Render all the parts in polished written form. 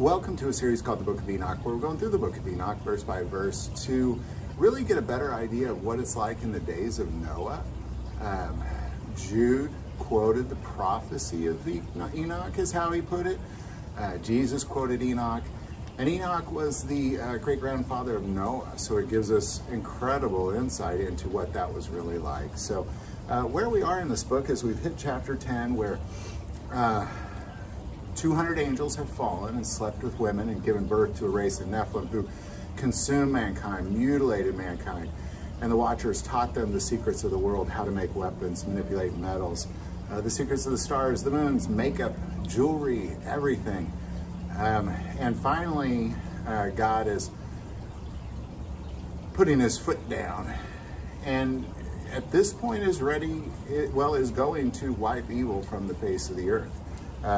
Welcome to a series called the Book of Enoch, where we're going through the Book of Enoch verse by verse to really get a better idea of what it's like in the days of Noah. Jude quoted the prophecy of Enoch is how he put it. Jesus quoted Enoch, and Enoch was the great-grandfather of Noah, so it gives us incredible insight into what that was really like. So where we are in this book is we've hit chapter 10, where 200 angels have fallen and slept with women and given birth to a race of Nephilim who consumed mankind, mutilated mankind. And the Watchers taught them the secrets of the world, how to make weapons, manipulate metals, the secrets of the stars, the moons, makeup, jewelry, everything. And finally, God is putting his foot down. And at this point is is going to wipe evil from the face of the earth.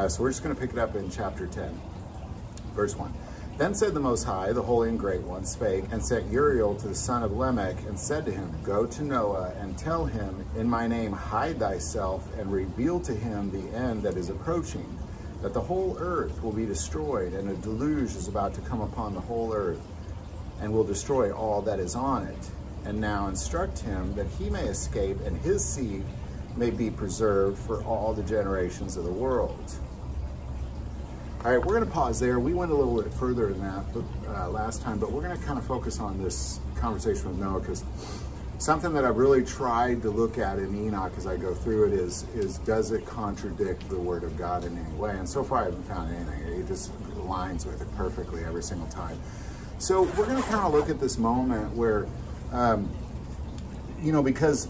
So we're just going to pick it up in chapter 10, verse 1. Then said the Most High, the Holy and Great One, spake, and sent Uriel to the son of Lamech, and said to him, Go to Noah, and tell him, In my name hide thyself, and reveal to him the end that is approaching, that the whole earth will be destroyed, and a deluge is about to come upon the whole earth, and will destroy all that is on it. And now instruct him that he may escape, and his seed may be preserved for all the generations of the world. All right, we're going to pause there. We went a little bit further than that last time, but we're going to kind of focus on this conversation with Noah, because something that I've really tried to look at in Enoch as I go through it is does it contradict the Word of God in any way? And so far I haven't found anything. It just aligns with it perfectly every single time. So we're going to kind of look at this moment where, because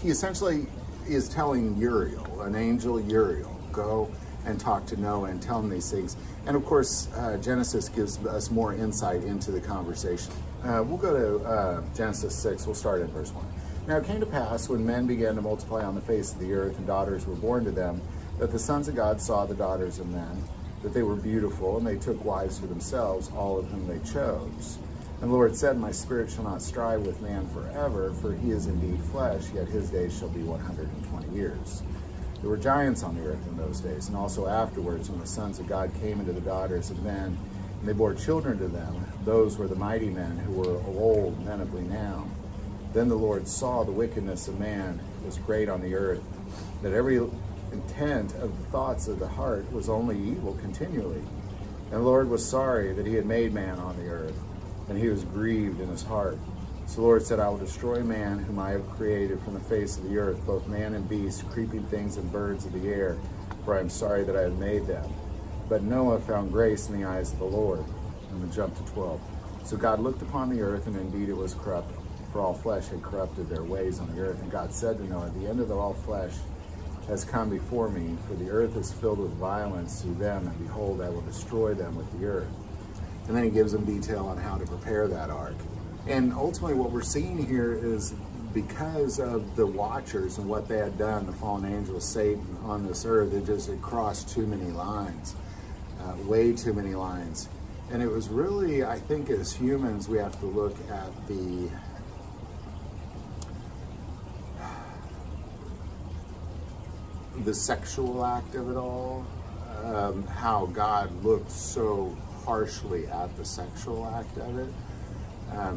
he essentially is telling Uriel, an angel Uriel, go and talk to Noah and tell him these things. And of course, Genesis gives us more insight into the conversation. We'll go to Genesis 6, we'll start at verse 1. Now it came to pass, when men began to multiply on the face of the earth, and daughters were born to them, that the sons of God saw the daughters of men, that they were beautiful, and they took wives for themselves, all of whom they chose. And the Lord said, My spirit shall not strive with man forever, for he is indeed flesh, yet his days shall be 120 years. There were giants on the earth in those days, and also afterwards, when the sons of God came into the daughters of men, and they bore children to them. Those were the mighty men who were of old, men of renown. Then the Lord saw the wickedness of man was great on the earth, that every intent of the thoughts of the heart was only evil continually. And the Lord was sorry that he had made man on the earth, and he was grieved in his heart. So the Lord said, I will destroy man whom I have created from the face of the earth, both man and beast, creeping things and birds of the air, for I am sorry that I have made them. But Noah found grace in the eyes of the Lord. I'm going to jump to 12. So God looked upon the earth, and indeed it was corrupt, for all flesh had corrupted their ways on the earth. And God said to Noah, The end of all flesh has come before me, for the earth is filled with violence through them, and behold, I will destroy them with the earth. And then he gives them detail on how to prepare that ark. And ultimately what we're seeing here is because of the Watchers and what they had done, the fallen angel Satan on this earth, it crossed too many lines, way too many lines. And it was really, I think as humans, we have to look at the sexual act of it all, how God looked so harshly at the sexual act of it,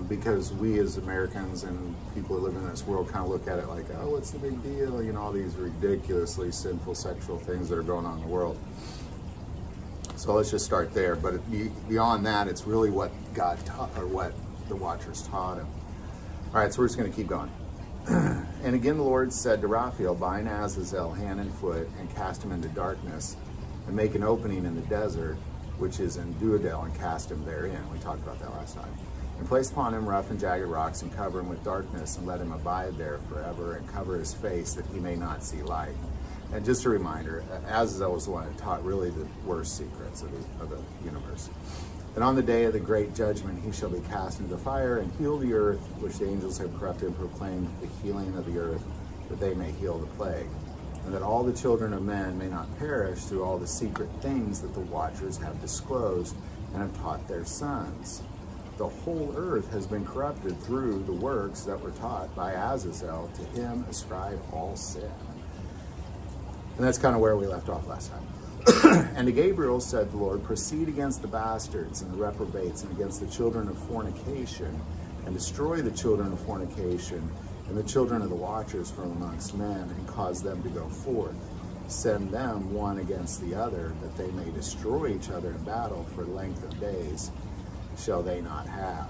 because we as Americans and people who live in this world kind of look at it like, oh, what's the big deal? You know, all these ridiculously sinful sexual things that are going on in the world. So let's just start there. But beyond that, it's really what God taught, or what the Watchers taught him. All right, so we're just going to keep going. And again the Lord said to Raphael, Bind Azazel hand and foot, and cast him into darkness, and make an opening in the desert, which is in Duodel, and cast him therein. We talked about that last time. And place upon him rough and jagged rocks, and cover him with darkness, and let him abide there forever, and cover his face, that he may not see light. And just a reminder, Azazel was the one that taught really the worst secrets of the universe. And on the day of the great judgment, he shall be cast into the fire, and heal the earth, which the angels have corrupted, and proclaimed the healing of the earth, that they may heal the plague. And that all the children of men may not perish through all the secret things that the Watchers have disclosed and have taught their sons. The whole earth has been corrupted through the works that were taught by Azazel. To him ascribe all sin. And that's kind of where we left off last time. And to Gabriel said the Lord, proceed against the bastards and the reprobates and against the children of fornication, and destroy the children of fornication and the children of the watchers from amongst men, and cause them to go forth. Send them one against the other, that they may destroy each other in battle, for length of days shall they not have.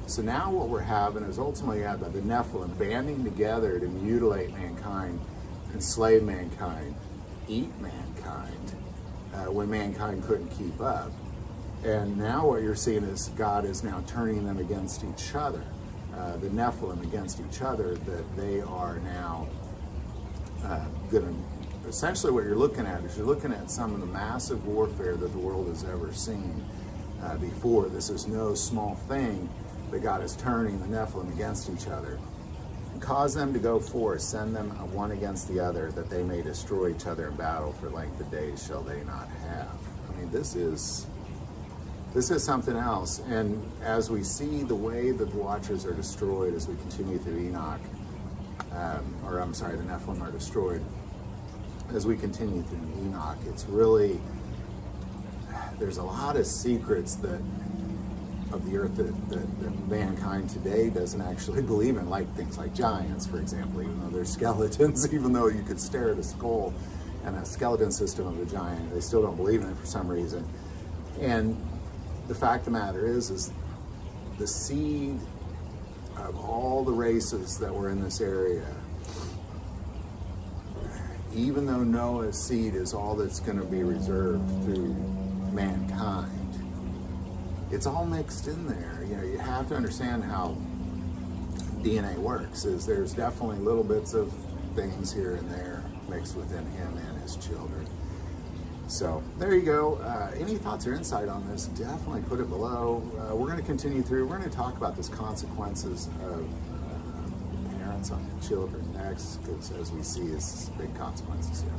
So now what we're having is ultimately the Nephilim banding together to mutilate mankind, enslave mankind, eat mankind, when mankind couldn't keep up. And now what you're seeing is God is now turning them against each other, the Nephilim against each other, that they are now going to, essentially what you're looking at is you're looking at some of the massive warfare that the world has ever seen before. This is no small thing, that God is turning the Nephilim against each other. And cause them to go forth, send them one against the other, that they may destroy each other in battle, for length of days shall they not have. I mean, this is something else. And as we see the way that the Watchers are destroyed, as we continue through Enoch, the Nephilim are destroyed, as we continue through Enoch, it's really, there's a lot of secrets of the earth that mankind today doesn't actually believe in, like things like giants, for example, even though they're skeletons, even though you could stare at a skull and a skeleton system of a giant, they still don't believe in it for some reason. And the fact of the matter is the seed of all the races that were in this area, even though Noah's seed is all that's going to be reserved through mankind, it's all mixed in there. You know, you have to understand how DNA works. Is there's definitely little bits of things here and there mixed within him and his children. So there you go. Any thoughts or insight on this, definitely put it below. We're going to continue through. We're going to talk about these consequences of parents on children next, because as we see, it's big consequences here.